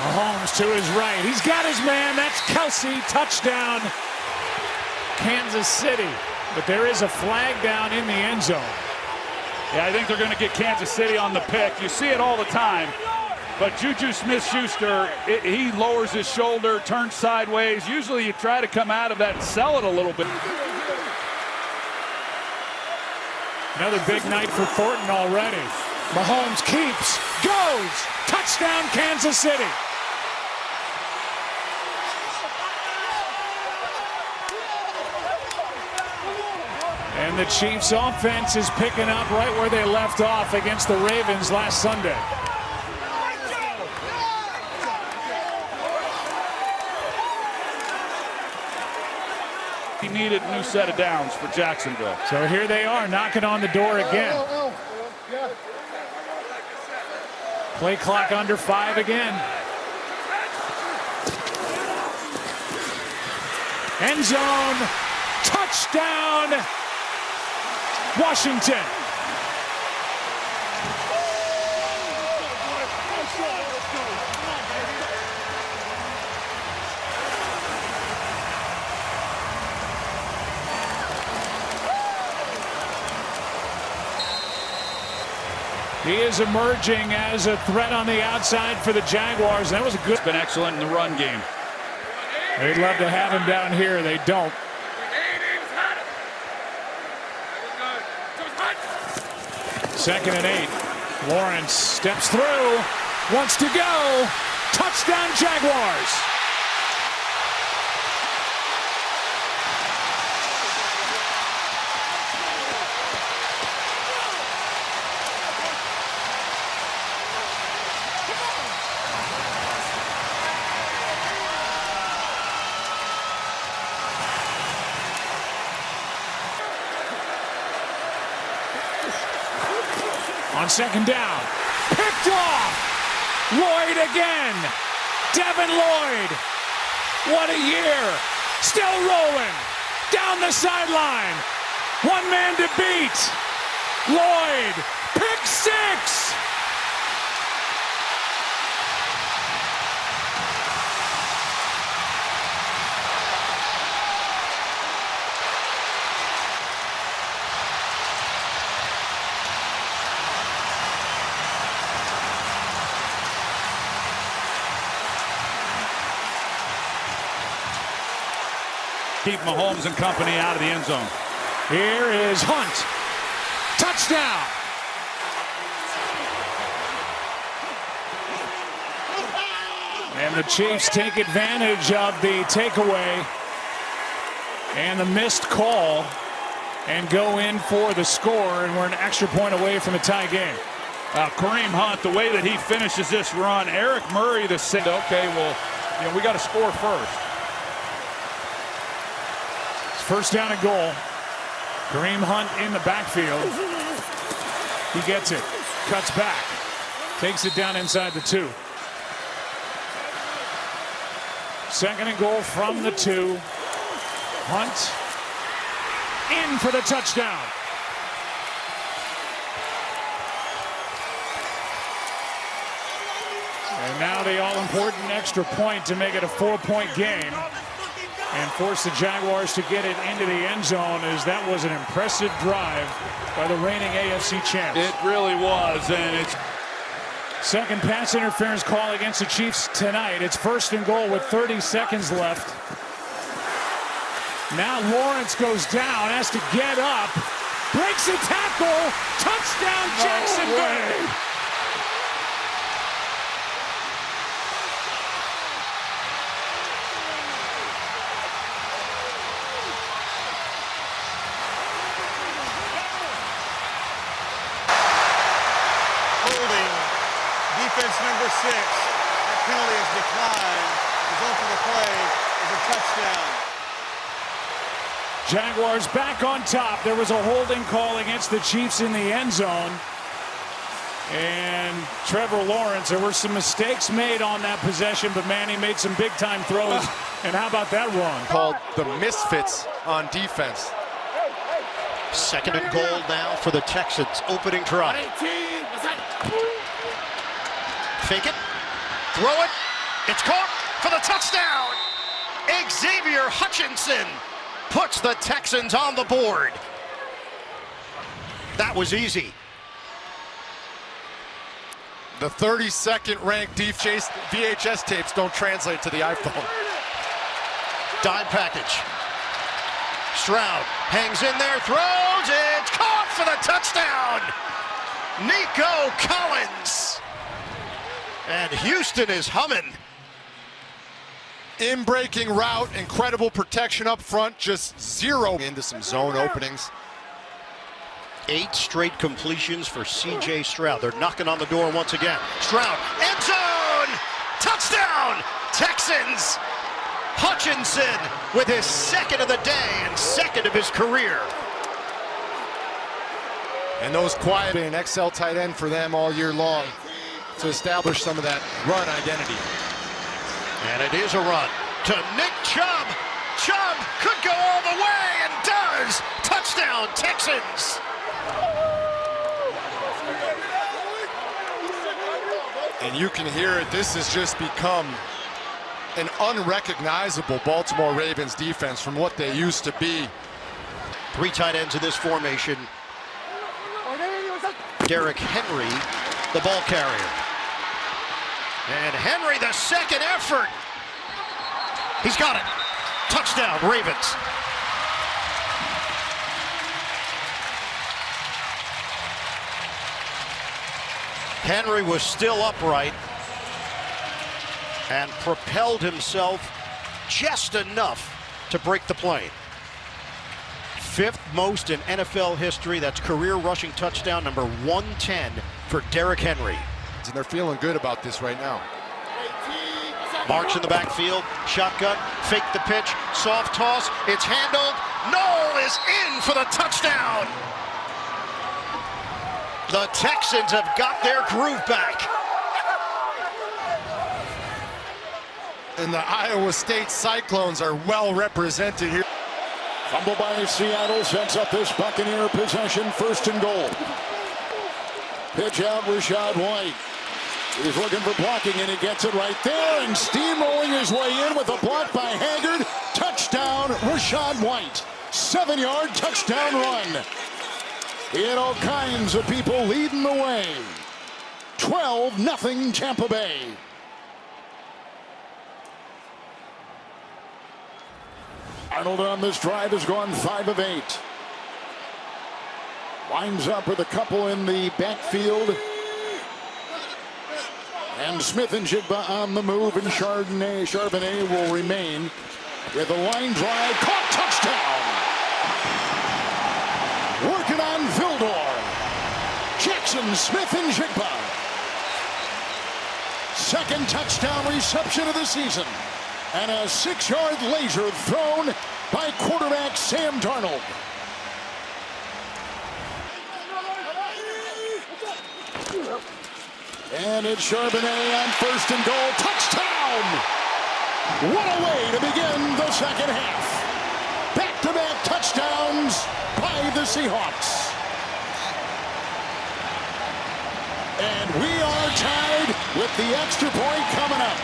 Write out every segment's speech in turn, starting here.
Mahomes to his right. He's got his man. That's Kelsey. Touchdown, Kansas City. But there is a flag down in the end zone. Yeah, I think they're going to get Kansas City on the pick. You see it all the time. But Juju Smith-Schuster, he lowers his shoulder, turns sideways. Usually you try to come out of that and sell it a little bit. Another big night for Thornton already. Mahomes keeps, goes, touchdown Kansas City. And the Chiefs offense is picking up right where they left off against the Ravens last Sunday. He needed a new set of downs for Jacksonville. So here they are knocking on the door again. Play clock under 5 again. End zone, touchdown, Washington. He is emerging as a threat on the outside for the Jaguars. That was a good. Been excellent in the run game. They'd love to have him down here. They don't. Second and 8. Lawrence steps through, wants to go. Touchdown Jaguars. On second down, picked off. Lloyd again. Devin Lloyd. What a year. Still rolling. Down the sideline. One man to beat. Lloyd. Pick 6. Keep Mahomes and company out of the end zone. Here is Hunt. Touchdown. And the Chiefs take advantage of the takeaway and the missed call and go in for the score, and we're an extra point away from a tie game. Kareem Hunt, the way that he finishes this run, Eric Murray, okay, well, we got to score first. First down and goal. Kareem Hunt in the backfield. He gets it. Cuts back. Takes it down inside the 2. Second and goal from the 2. Hunt in for the touchdown. And now the all-important extra point to make it a 4-point game and force the Jaguars to get it into the end zone, as that was an impressive drive by the reigning AFC champs. It really was, and it's second pass interference call against the Chiefs tonight. It's first and goal with 30 seconds left. Now Lawrence goes down, has to get up, breaks a tackle, touchdown Jacksonville. Defense number 6. That penalty is declined. Result of the play is a touchdown. Jaguars back on top. There was a holding call against the Chiefs in the end zone. And Trevor Lawrence, there were some mistakes made on that possession, but man, he made some big-time throws. And how about that run? Called the misfits on defense. Second and goal now for the Texans. Opening drive. Fake it. Throw it. It's caught for the touchdown. Xavier Hutchinson puts the Texans on the board. That was easy. The 32nd ranked VHS tapes don't translate to the iPhone. Dime package. Stroud hangs in there, throws, it's caught for the touchdown. Nico Collins. And Houston is humming. In-breaking route, incredible protection up front, just zero into some zone openings. 8 straight completions for C.J. Stroud. They're knocking on the door once again. Stroud, end zone! Touchdown! Texans! Hutchinson with his second of the day and second of his career. And those quiet, an XL tight end for them all year long to establish some of that run identity. And it is a run to Nick Chubb. Chubb could go all the way and does. Touchdown, Texans. And you can hear it. This has just become an unrecognizable Baltimore Ravens defense from what they used to be. 3 tight ends in this formation. Derrick Henry, the ball carrier. And Henry, the second effort. He's got it. Touchdown, Ravens. Henry was still upright and propelled himself just enough to break the plane. 5th most in NFL history. That's career rushing touchdown number 110 for Derrick Henry. And they're feeling good about this right now. Marks in the backfield, shotgun, fake the pitch, soft toss, it's handled. Knoll is in for the touchdown. The Texans have got their groove back. And the Iowa State Cyclones are well represented here. Fumble by Seattle sets up this Buccaneer possession, 1st and goal. Pitch out, Rachaad White. He's looking for blocking, and he gets it right there, and steamrolling his way in with a block by Haggard. Touchdown, Rachaad White. 7-yard touchdown run. He had all kinds of people leading the way. 12-0 Tampa Bay. Arnold on this drive has gone 5 of 8. Winds up with a couple in the backfield. And Smith and Jigba on the move, and Charbonnet will remain with a line drive. Caught, touchdown! Working on Vildor. Jackson, Smith and Jigba. 2nd touchdown reception of the season. And a 6-yard laser thrown by quarterback Sam Darnold. And it's Charbonnet on 1st and goal. Touchdown! What a way to begin the second half. Back-to-back touchdowns by the Seahawks. And we are tied with the extra point coming up.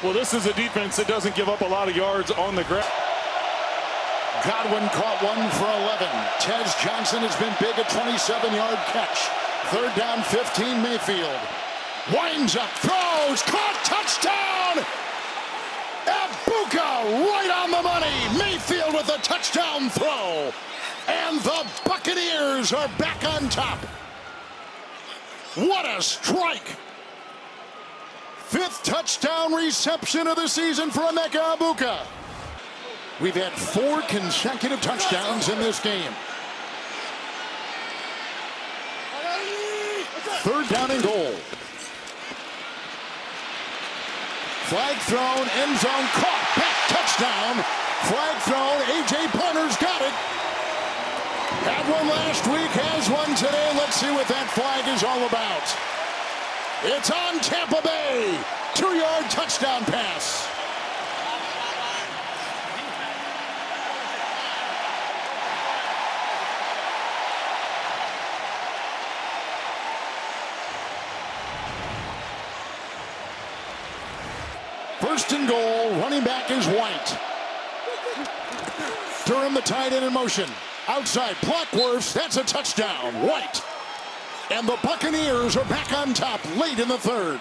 Well, this is a defense that doesn't give up a lot of yards on the ground. Godwin caught one for 11. Tez Johnson has been big, a 27-yard catch. 3rd down, 15, Mayfield. Winds up, throws, caught, touchdown! Abuka right on the money. Mayfield with a touchdown throw. And the Buccaneers are back on top. What a strike! 5th touchdown reception of the season for Emeka Abuka. We've had 4 consecutive touchdowns in this game. 3rd down and goal. Flag thrown, end zone caught, back touchdown. Flag thrown, A.J. Parner's got it. Had one last week, has one today. Let's see what that flag is all about. It's on Tampa Bay. 2-yard touchdown pass. First and goal. Running back is White. Durham, the tight end in motion. Outside, Blockworth. That's a touchdown. White. And the Buccaneers are back on top late in the third.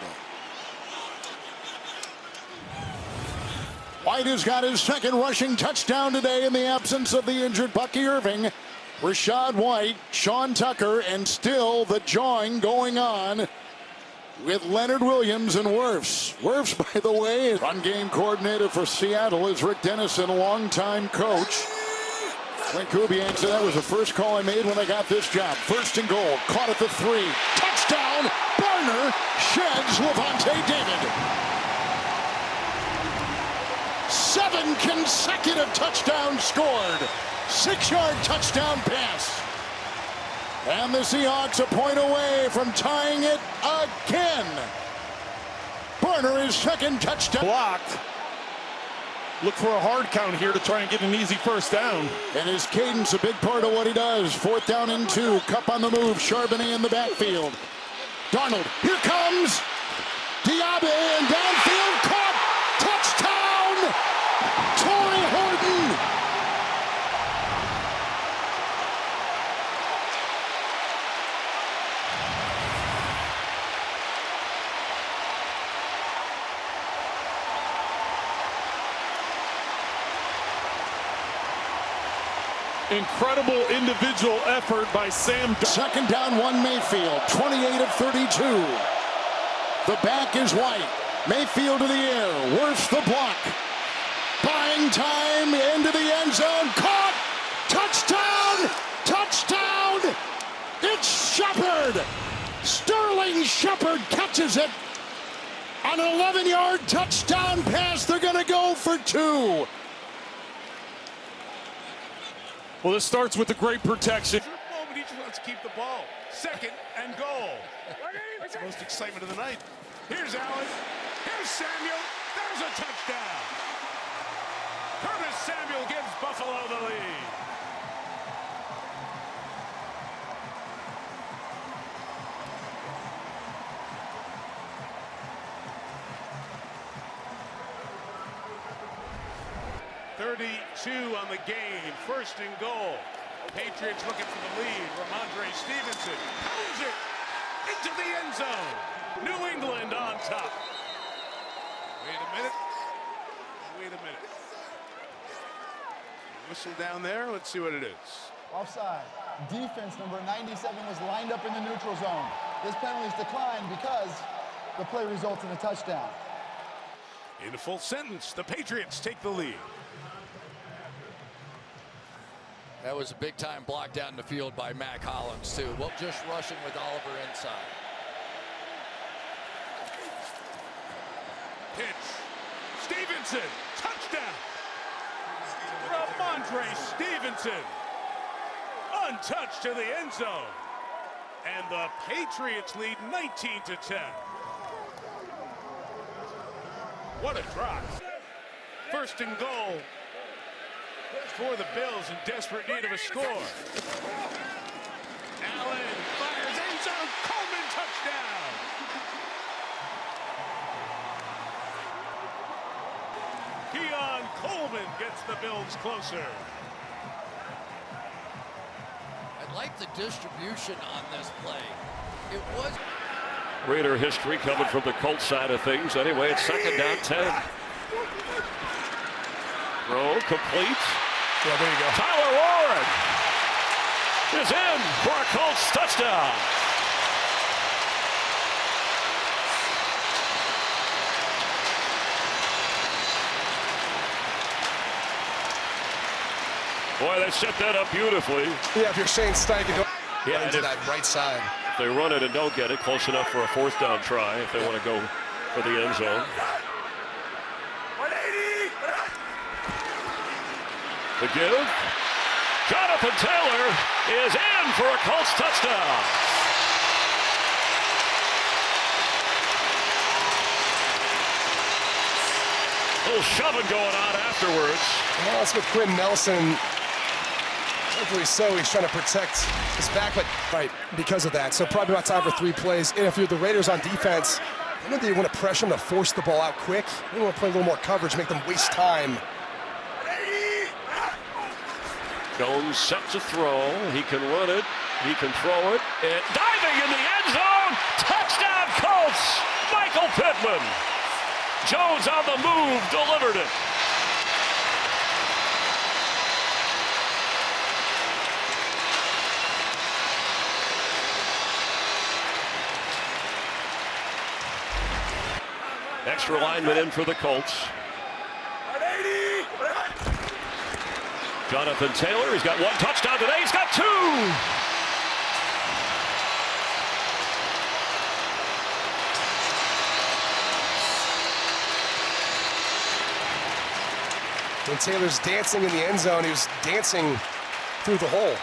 White has got his second rushing touchdown today in the absence of the injured Bucky Irving. Rashad White, Sean Tucker, and still the jawing going on with Leonard Williams and Wirfs. Wirfs, by the way, run game coordinator for Seattle is Rick Dennison, longtime coach. Clint Kubiak said that was the first call I made when I got this job. First and goal, caught at the 3. Touchdown, Barner sheds Levante David. 7 consecutive touchdowns scored. 6-yard touchdown pass. And the Seahawks a point away from tying it again. Barner is second touchdown. Blocked. Look for a hard count here to try and get an easy first down. And his cadence a big part of what he does. 4th down and 2. Cup on the move. Charbonnet in the backfield. Darnold. Here comes Diaby and downfield caught. Touchdown. Torrey Horton. Incredible individual effort by Sam. Second down, 1 Mayfield, 28 of 32. The back is White. Mayfield to the air, Wirfs the block. Buying time into the end zone, caught! Touchdown! Touchdown! It's Shepard! Sterling Shepard catches it. On an 11-yard touchdown pass, they're gonna go for 2. Well, this starts with the great protection. Moment, he just wants to keep the ball. Second and goal. That's the most excitement of the night. Here's Allen. Here's Samuel. There's a touchdown. Curtis Samuel gives Buffalo the lead. .32 on the game. First and goal. Patriots looking for the lead. Ramondre Stevenson pulls it into the end zone. New England on top. Wait a minute. Wait a minute. Whistle down there. Let's see what it is. Offside. Defense number 97 was lined up in the neutral zone. This penalty is declined because the play results in a touchdown. In a full sentence, the Patriots take the lead. That was a big-time block down the field by Mac Hollins, too. Well, just rushing with Oliver inside. Pitch. Stevenson. Touchdown. Ramondre Stevenson. Untouched to the end zone. And the Patriots lead 19-10. What a drop. First and goal for the Bills in desperate need of a score. Allen fires end zone. Coleman touchdown. Keon Coleman gets the Bills closer. I like the distribution on this play. It was Raider history coming from the Colts side of things. Anyway, it's second down 10. Throw complete. Yeah, there you go. Tyler Warren is in for a Colts touchdown. Boy, they set that up beautifully. Yeah, if you're Shane Steichen, yeah, into that right side. If they run it and don't get it, close enough for a 4th down try if they want to go for the end zone. The give. Jonathan Taylor is in for a Colts touchdown. A little shoving going on afterwards. Well, that's with Quinn Nelson. Hopefully so. He's trying to protect his back, but right because of that. So probably about time for 3 plays. And if you're the Raiders on defense, I know they want to pressure them to force the ball out quick. They want to play a little more coverage, make them waste time. Jones sets a throw. He can run it. He can throw it. And diving in the end zone. Touchdown Colts. Michael Pittman. Jones on the move. Delivered it. Extra lineman in for the Colts. Jonathan Taylor, he's got one touchdown today. He's got two. When Taylor's dancing in the end zone, he was dancing through the hole.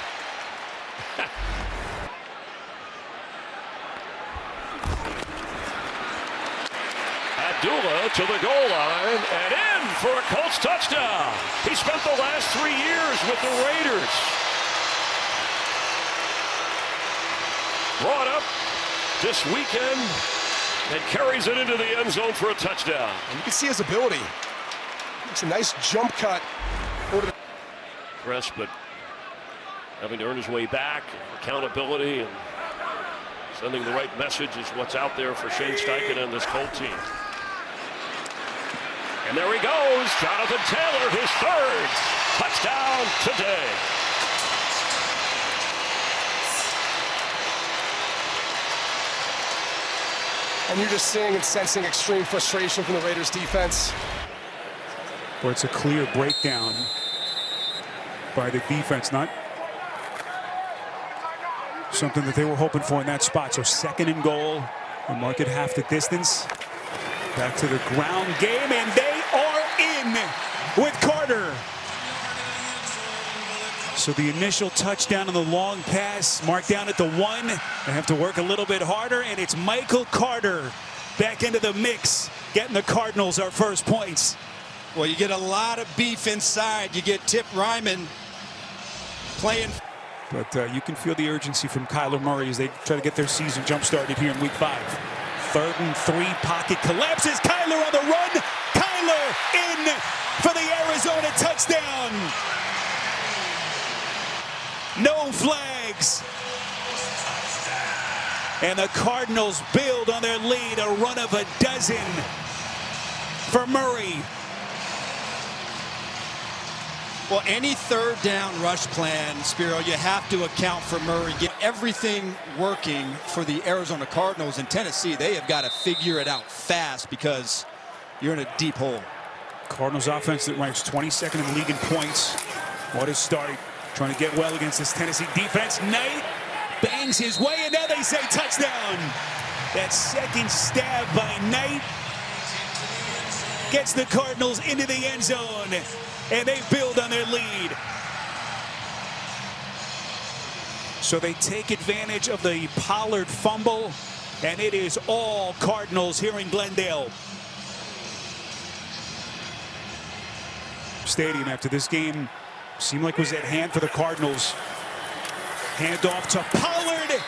Abdullah to the goal line and in for a Colts touchdown. He spent the last 3 years with the Raiders. Brought up this weekend and carries it into the end zone for a touchdown. And you can see his ability. It's a nice jump cut. Press, but having to earn his way back, accountability, and sending the right message is what's out there for Shane Steichen and this Colt team. And there he goes, Jonathan Taylor, his third touchdown today. And you're just seeing and sensing extreme frustration from the Raiders defense. Where it's a clear breakdown by the defense, not something that they were hoping for in that spot. So 2nd and goal, and mark it half the distance. Back to the ground game, and they are in with Carter. So the initial touchdown on the long pass, marked down at the 1. They have to work a little bit harder, and it's Michael Carter back into the mix, getting the Cardinals our first points. Well, you get a lot of beef inside. You get Tip Ryman playing. But you can feel the urgency from Kyler Murray as they try to get their season jump-started here in Week 5. 3rd and 3, pocket collapses. Kyler on the run. Kyler in for the Arizona touchdown. No flags. And the Cardinals build on their lead, a run of a dozen for Murray. Well, any 3rd down rush plan, Spiro, you have to account for Murray. Get everything working for the Arizona Cardinals. In Tennessee, they have got to figure it out fast because you're in a deep hole. Cardinals offense that ranks 22nd in the league in points. What a start. Trying to get well against this Tennessee defense. Knight bangs his way, and now they say touchdown. That second stab by Knight gets the Cardinals into the end zone, and they build on their lead. So they take advantage of the Pollard fumble, and it is all Cardinals here in Glendale Stadium. After this game seemed like was at hand for the Cardinals. Handoff to Pollard,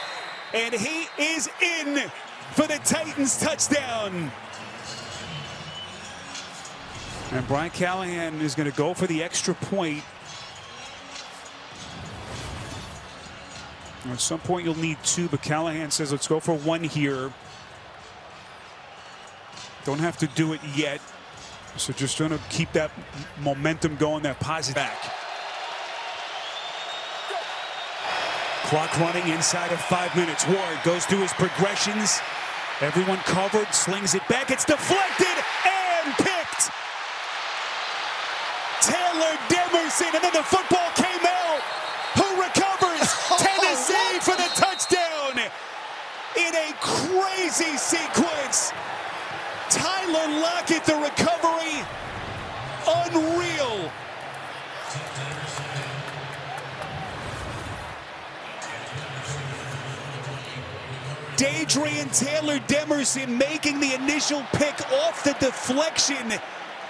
and he is in for the Titans touchdown. And Brian Callahan is going to go for the extra point. At some point you'll need 2, but Callahan says let's go for 1 here. Don't have to do it yet. So just trying to keep that momentum going, that positive back. Clock running inside of 5 minutes. Ward goes through his progressions. Everyone covered, slings it back. It's deflected and picked. Taylor Demerson, and then the football came out. Who recovers? Tennessee for the touchdown. In a crazy sequence. Tyler Lockett, the recovery. Unreal. Adrian Taylor Demerson making the initial pick off the deflection,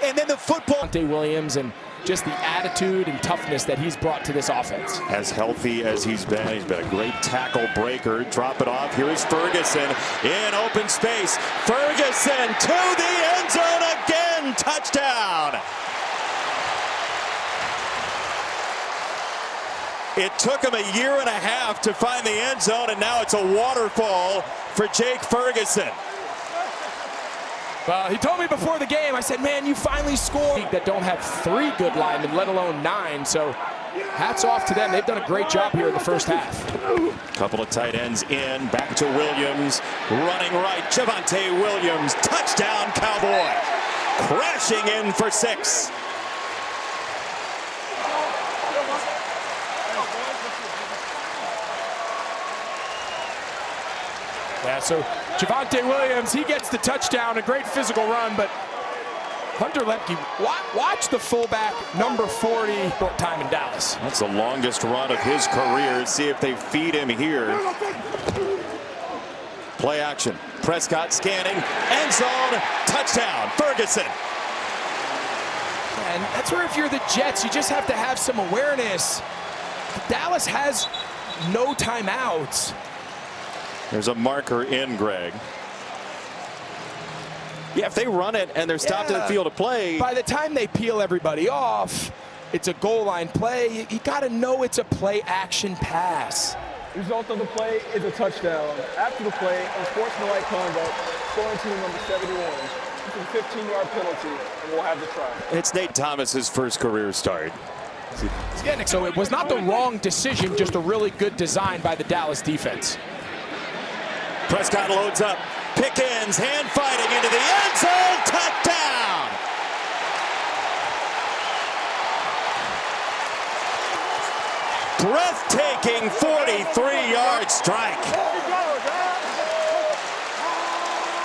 and then the football. Dante Williams, and just the attitude and toughness that he's brought to this offense. As healthy as he's been a great tackle breaker. Drop it off. Here is Ferguson in open space. Ferguson to the end zone again. Touchdown. It took him a year and a half to find the end zone, and now it's a waterfall for Jake Ferguson. Well, he told me before the game, I said, man, you finally scored. That don't have 3 good linemen, let alone 9. So hats off to them. They've done a great job here in the first half. Couple of tight ends in, back to Williams, running right, Javonte Williams, touchdown Cowboy, crashing in for 6. Yeah, so Javonte Williams, he gets the touchdown, a great physical run, but Hunter Lepke, watch the fullback, number 40, short time in Dallas. That's the longest run of his career. See if they feed him here. Play action. Prescott scanning, end zone, touchdown, Ferguson. And that's where if you're the Jets, you just have to have some awareness. Dallas has no timeouts. There's a marker in, Greg. Yeah, if they run it and they're stopped at the field of play. By the time they peel everybody off, it's a goal line play. You got to know it's a play action pass. The result of the play is a touchdown. After the play, unsportsmanlike conduct, scoring team number 71. It's a 15-yard penalty, and we'll have the try. It's Nate Thomas's first career start. So it was not the wrong decision, just a really good design by the Dallas defense. Prescott loads up. Pickens hand fighting into the end zone. Touchdown. Breathtaking 43-yard strike.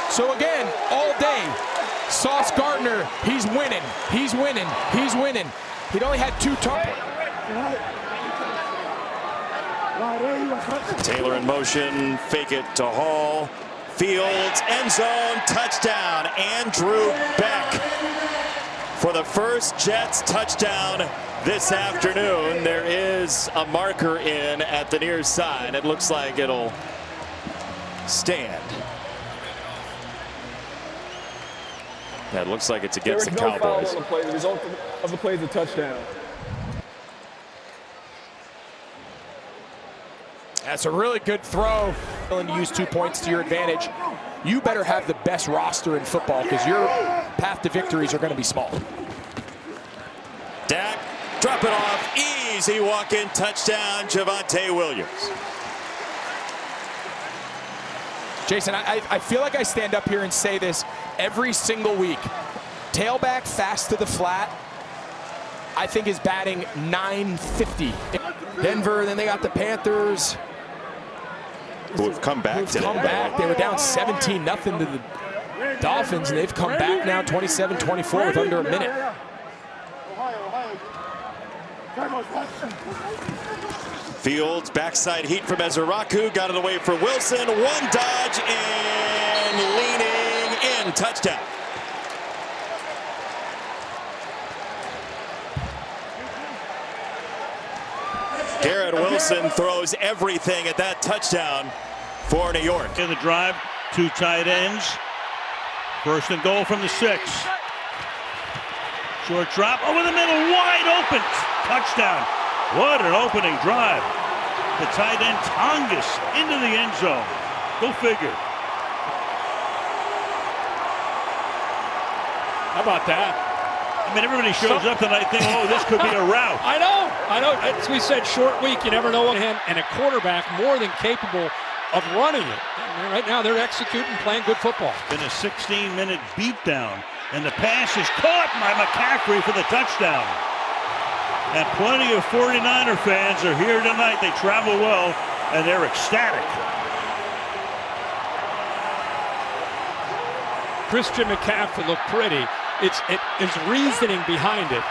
So again, all day, Sauce Gardner, he's winning. He's winning. He's winning. He'd only had 2 targets. Taylor in motion, fake it to Hall. Fields, end zone, touchdown. Andrew Beck for the first Jets touchdown this afternoon. There is a marker in at the near side. It looks like it'll stand. That looks like it's against the Cowboys. There was no foul on the play. The result of the play is a touchdown. That's a really good throw. And use 2 points to your advantage. You better have the best roster in football because your path to victories are going to be small. Dak, drop it off. Easy walk-in touchdown, Javonte Williams. Jason, I feel like I stand up here and say this every single week. Tailback fast to the flat, I think is batting .950. Denver, then they got the Panthers. Who have come back today. They were down 17-0 to the Dolphins, and they've come back now 27-24 with under a minute. Fields, backside heat from Ezeraku, got it away for Wilson. 1 dodge and leaning in, touchdown. Garrett Wilson throws everything at that touchdown for New York. In the drive, 2 tight ends. First and goal from the 6. Short drop over the middle, wide open. Touchdown. What an opening drive. The tight end Tongas into the end zone. Go figure. How about that? I mean, everybody shows up tonight thinking, oh, this could be a rout. I know. As we said, short week, you never know what him and a quarterback more than capable of running it. And right now, they're executing, playing good football. Been a 16-minute beatdown, and the pass is caught by McCaffrey for the touchdown. And plenty of 49er fans are here tonight. They travel well, and they're ecstatic. Christian McCaffrey looked pretty. It's reasoning behind it.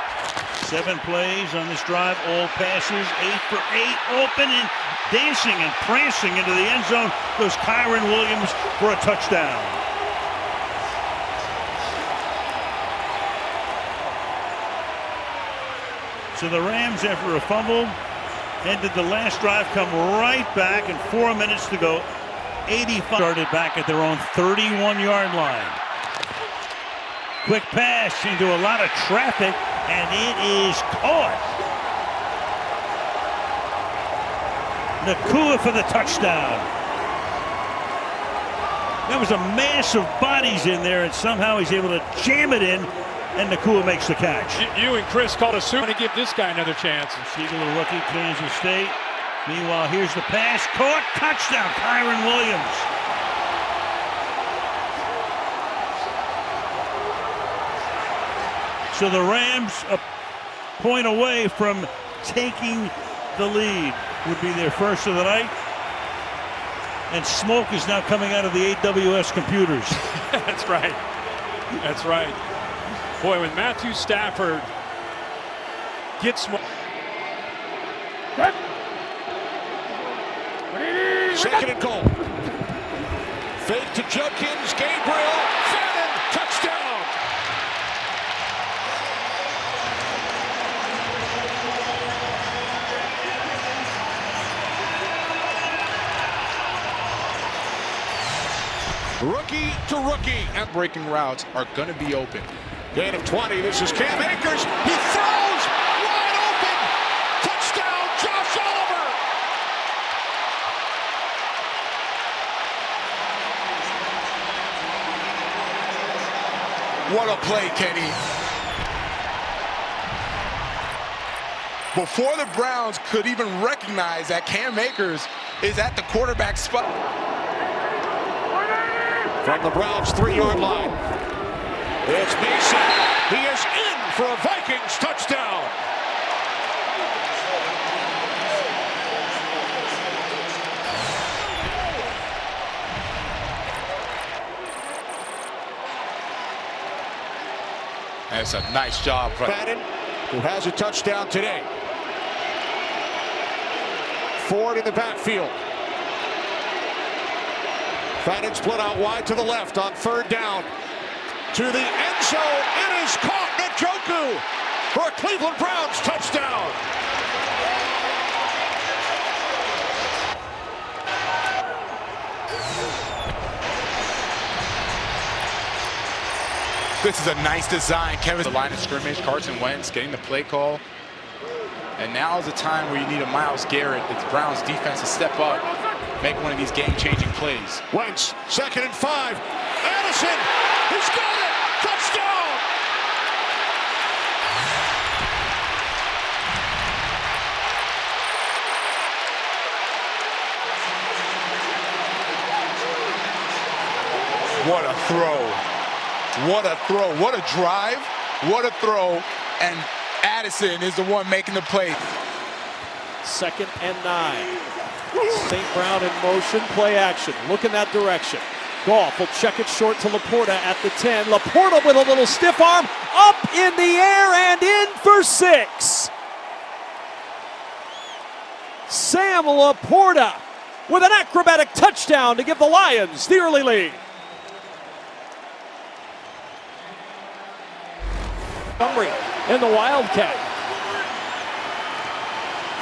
7 plays on this drive, all passes, 8 for 8, open and dancing and prancing into the end zone goes Kyren Williams for a touchdown. So the Rams, after a fumble, ended the last drive, come right back, and 4 minutes to go. 85 started back at their own 31-yard line. Quick pass into a lot of traffic, and it is caught. Nacua for the touchdown. That was a mass of bodies in there, and somehow he's able to jam it in, and Nacua makes the catch. You and Chris called a suit to give this guy another chance. Siegel, the rookie, Kansas State. Meanwhile, here's the pass. Caught. Touchdown, Kyron Williams. So the Rams a point away from taking the lead. Would be their first of the night. And smoke is now coming out of the AWS computers. That's right. That's right. Boy, when Matthew Stafford gets smoke. Second and goal. Fake to Judkins. Gabriel. Fannin. Touchdown. Rookie to rookie. And breaking routes are going to be open. Gain of 20. This is Cam Akers. He throws wide open. Touchdown, Josh Oliver. What a play, Kenny. Before the Browns could even recognize that Cam Akers is at the quarterback spot. From the Browns' 3-yard line, it's Mason. He is in for a Vikings touchdown. That's a nice job from Fannin, who has a touchdown today. Ford in the backfield. Fannin split out wide to the left on third down. To the end zone. It is caught. Njoku for a Cleveland Browns touchdown. This is a nice design. Kevin, the line of scrimmage, Carson Wentz getting the play call. And now is the time where you need a Myles Garrett, the Browns defense, to step up, make one of these game-changing plays. Wentz, 2nd and 5. Addison, he's got it. Touchdown. What a throw. What a throw. What a drive. What a throw. And Addison is the one making the play. 2nd and 9. St. Brown in motion, play action. Look in that direction. Goff will check it short to Laporta at the 10. Laporta with a little stiff arm, up in the air and in for 6. Sam Laporta with an acrobatic touchdown to give the Lions the early lead. Montgomery in the Wildcat.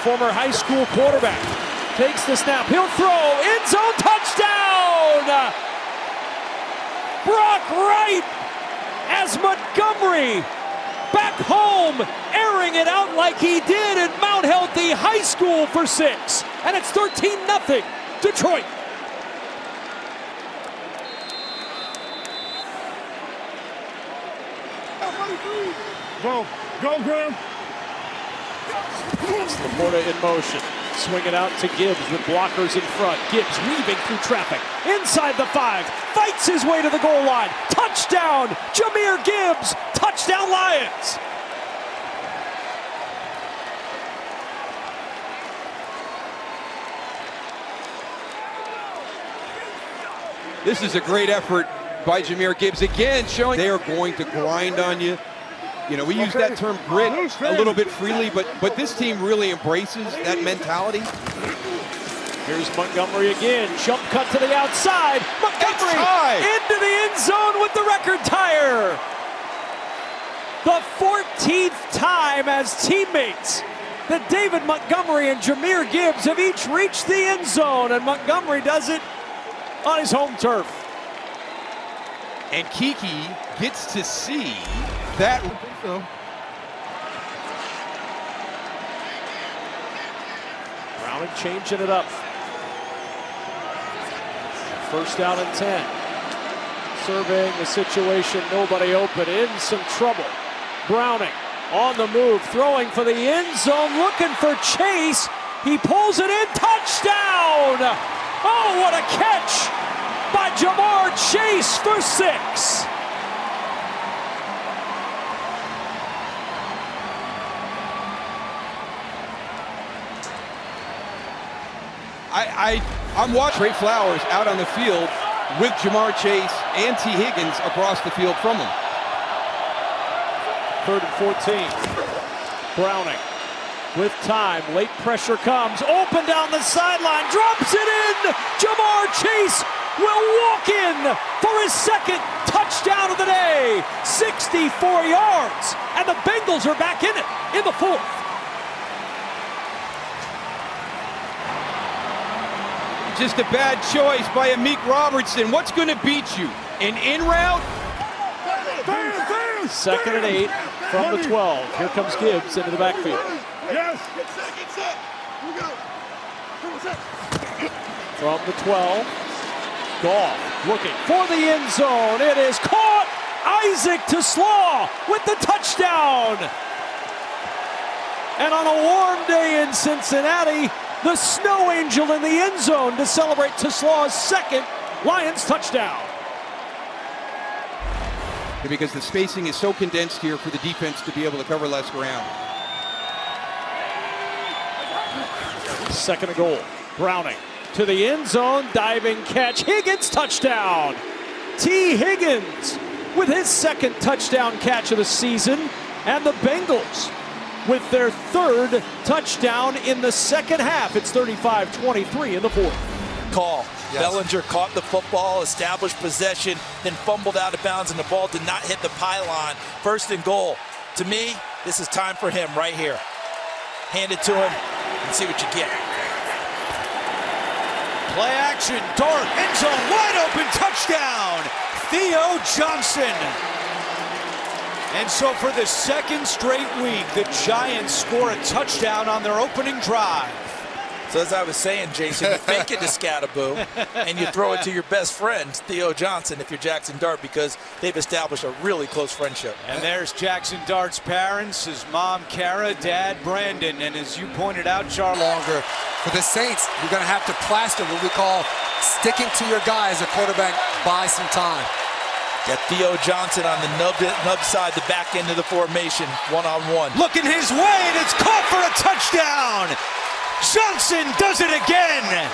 Former high school quarterback takes the snap. He'll throw. End zone touchdown. Brock Wright as Montgomery back home, airing it out like he did at Mount Healthy High School for 6. And it's 13-0 Detroit. Go, Graham. Laporta in motion. Swing it out to Gibbs with blockers in front. Gibbs weaving through traffic. Inside the 5. Fights his way to the goal line. Touchdown, Jahmyr Gibbs. Touchdown, Lions. This is a great effort by Jahmyr Gibbs. Again, showing they are going to grind on you. You know, we use that term grit a little bit freely, but this team really embraces that mentality. Here's Montgomery again. Jump cut to the outside. Montgomery into the end zone with the record tire. the 14th time as teammates that David Montgomery and Jahmyr Gibbs have each reached the end zone, and Montgomery does it on his home turf. And Kiki gets to see that. Browning changing it up. First down and 10. Surveying the situation, nobody open, in some trouble. Browning on the move, throwing for the end zone, looking for Chase. He pulls it in, touchdown! Oh, what a catch by Ja'Marr Chase for 6. I'm watching Trey Flowers out on the field with Ja'Marr Chase and T. Higgins across the field from him. 3rd and 14. Browning with time. Late pressure comes. Open down the sideline. Drops it in. Ja'Marr Chase will walk in for his 2nd touchdown of the day. 64 yards. And the Bengals are back in it in the 4th. Just a bad choice by Amik Robertson. What's going to beat you? An in route? 2nd and 8 from the 12. Here comes Gibbs into the backfield. Yes. From the 12. Goff looking for the end zone. It is caught. Isaac TeSlaa with the touchdown. And on a warm day in Cincinnati, the Snow Angel in the end zone to celebrate TeSlaa's 2nd Lions touchdown. Because the spacing is so condensed here for the defense to be able to cover less ground. 2nd and goal. Browning to the end zone, diving catch. Higgins touchdown. T. Higgins with his 2nd touchdown catch of the season, and the Bengals with their 3rd touchdown in the 2nd half. It's 35-23 in the 4th. Call. Yes. Bellinger caught the football, established possession, then fumbled out of bounds, and the ball did not hit the pylon. 1st and goal. To me, this is time for him right here. Hand it to him and see what you get. Play action, Dart, end zone, wide open, touchdown, Theo Johnson. And so for the 2nd straight week, the Giants score a touchdown on their opening drive. So as I was saying, Jason, you fake it to Scatterboo, and you throw it to your best friend, Theo Johnson, if you're Jackson Dart, because they've established a really close friendship. And there's Jackson Dart's parents, his mom, Kara, dad, Brandon, and as you pointed out, Charles. Longer. For the Saints, you're going to have to plaster what we call sticking to your guy as a quarterback, buy some time. Got Theo Johnson on the nub side, the back end of the formation, one-on-one. Looking his way, and it's caught for a touchdown. Johnson does it again.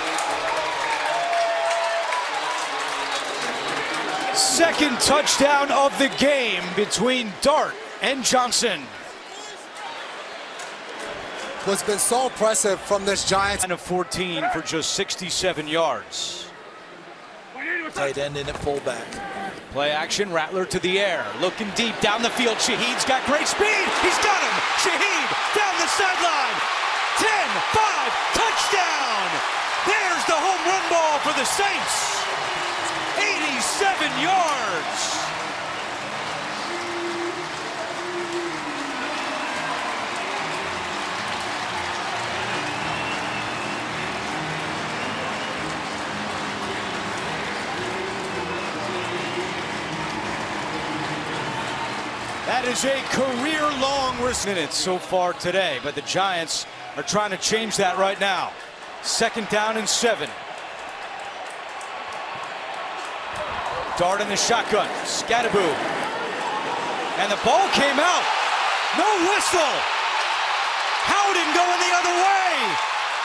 2nd touchdown of the game between Dart and Johnson. What's been so impressive from this Giants. And a 14 for just 67 yards. Tight end in at fullback. Play action, Rattler to the air, looking deep down the field. Shaheed's got great speed. He's got him. Shaheed down the sideline. 10-5, touchdown! There's the home run ball for the Saints. 87 yards. That is a career-long minutes so far today, but the Giants are trying to change that right now. 2nd down and 7. Dart in the shotgun. Scatterboo. And the ball came out. No whistle. Howden going the other way.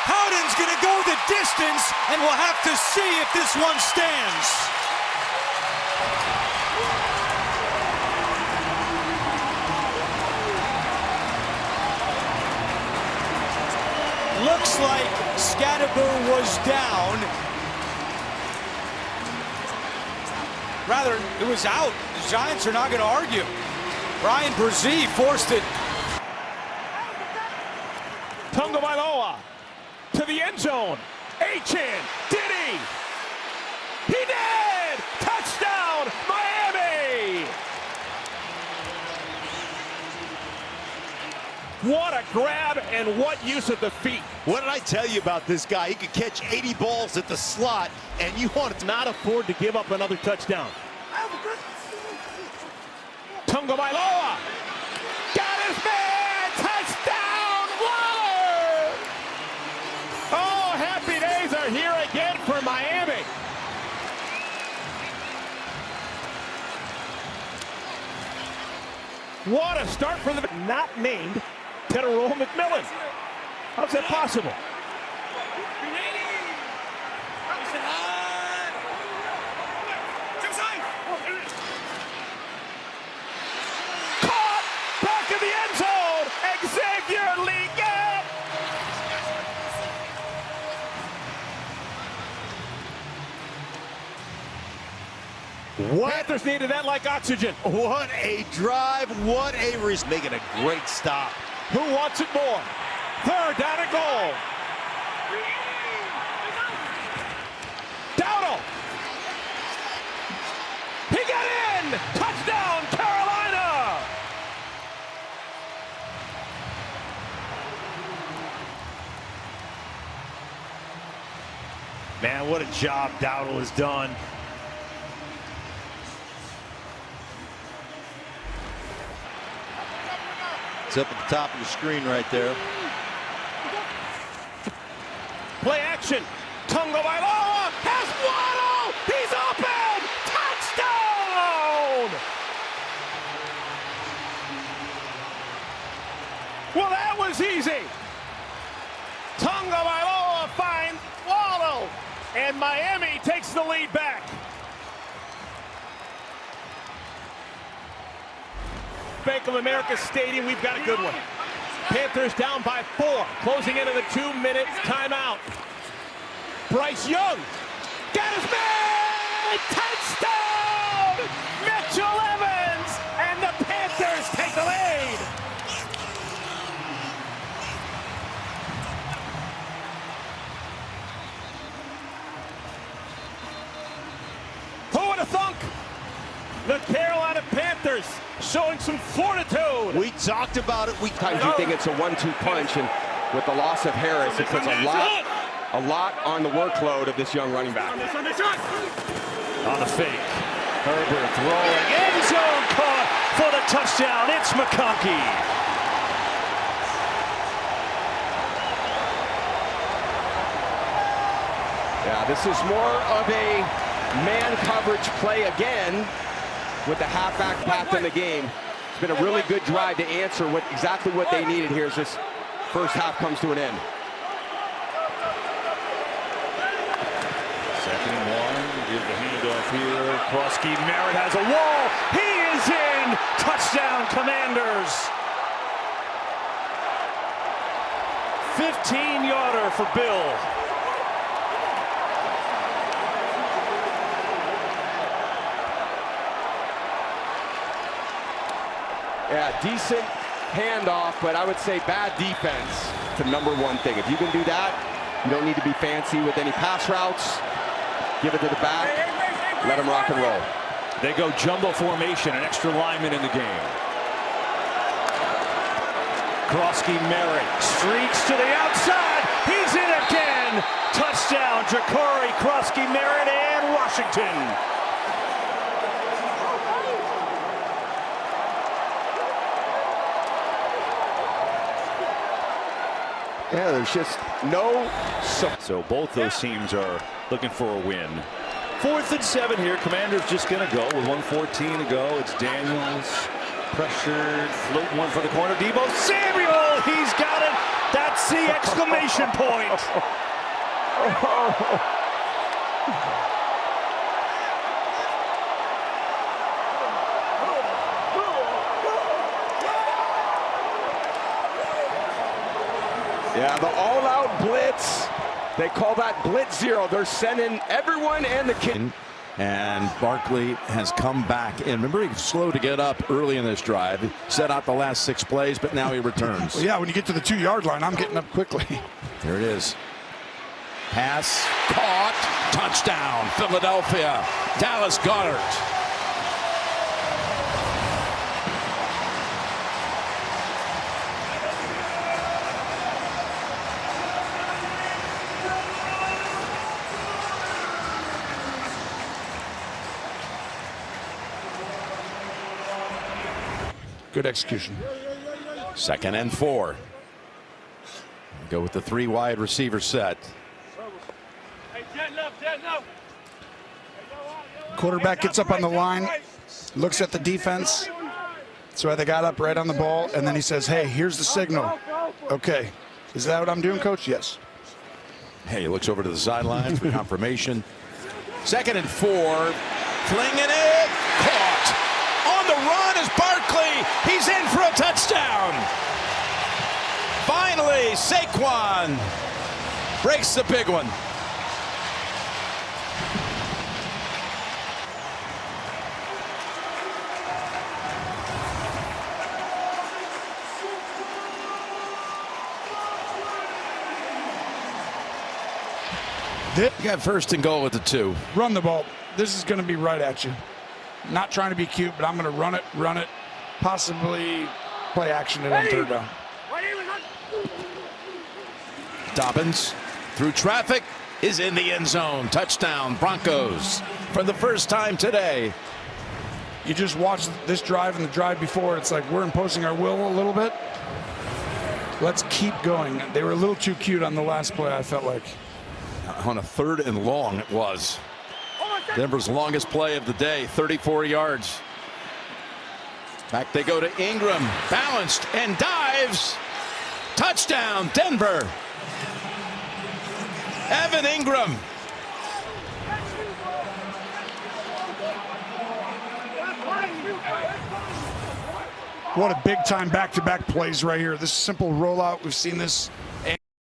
Howden's going to go the distance, and we'll have to see if this one stands. Looks like Scatterboo was down. Rather, it was out. The Giants are not going to argue. Ryan Brzee forced it. Tagovailoa to the end zone. Achan, did he? He did! Touchdown, Miami! What a grab and what use of the feet. What did I tell you about this guy? He could catch 80 balls at the slot, and you want to not afford to give up another touchdown. Tagovailoa got his man! Touchdown, Waller! Oh, happy days are here again for Miami. What a start for the not named Tetairoa McMillan. How's that possible? Caught back in the end zone. Xavier Legette. Panthers needed that like oxygen. What a drive, what a risk. Making a great stop. Who wants it more? Third down and goal. Dowdle. He got in. Touchdown, Carolina. Man, what a job Dowdle has done. It's up at the top of the screen right there. Play action. Tagovailoa has Waddle. He's open. Touchdown. Well, that was easy. Tagovailoa finds Waddle, and Miami takes the lead back. Bank of America Stadium, we've got a good one. Panthers down by 4, closing into the 2-minute timeout. Bryce Young got his man! Touchdown! Mitchell Evans! And the Panthers take the lead! Who would have thunk? The Carolina Panthers showing some fortitude. We talked about it. Sometimes you think it's a 1-2 punch, and with the loss of Harris, it puts a lot on the workload of this young running back. On the fake. Herbert throwing. End zone caught for the touchdown. It's McConkey. Yeah, this is more of a man coverage play again with the halfback path in the game. It's been a really good drive to answer exactly what they needed here as this first half comes to an end. 2nd and 1. Give the handoff here. Krosky Merritt has a wall. He is in. Touchdown, Commanders. 15-yarder for Bill. Yeah, decent handoff, but I would say bad defense. The number one thing. If you can do that, you don't need to be fancy with any pass routes. Give it to the back. Let them rock and roll. They go jumbo formation, an extra lineman in the game. Krosky Merritt streaks to the outside. He's in again. Touchdown, Jakari Krosky Merritt and Washington. Yeah, there's just no... So both those teams are looking for a win. 4th and 7 here. Commanders just going to go with 1:14 to go. It's Daniels. Pressured. Float one for the corner. Deebo Samuel. He's got it. That's the exclamation point. Yeah, the all-out blitz. They call that blitz zero. They're sending everyone and the kid. And Barkley has come back in. Remember, he was slow to get up early in this drive. He set out the last 6 plays, but now he returns. Well, yeah, when you get to the 2-yard line, I'm getting up quickly. There it is. Pass caught. Touchdown, Philadelphia. Dallas Goedert. Good execution. 2nd and 4. Go with the 3 wide receiver set. Quarterback gets up on the line, looks at the defense. That's why they got up right on the ball, and then he says, hey, here's the signal. Okay. Is that what I'm doing, Coach? Yes. Hey, he looks over to the sidelines for confirmation. 2nd and 4. Flinging it. Caught. On the run is Barkley. He's in for a touchdown. Finally, Saquon breaks the big one. You got 1st and goal at the 2. Run the ball. This is going to be right at you. Not trying to be cute, but I'm going to run it, possibly play action it on 3rd down. Dobbins through traffic is in the end zone. Touchdown, Broncos for the first time today. You just watch this drive and the drive before. It's like we're imposing our will a little bit. Let's keep going. They were a little too cute on the last play, I felt like. On a 3rd and long, it was. Denver's longest play of the day, 34 yards. Back they go to Ingram, balanced and dives. Touchdown, Denver. Evan Ingram. What a big time back-to-back plays right here. This simple rollout, we've seen this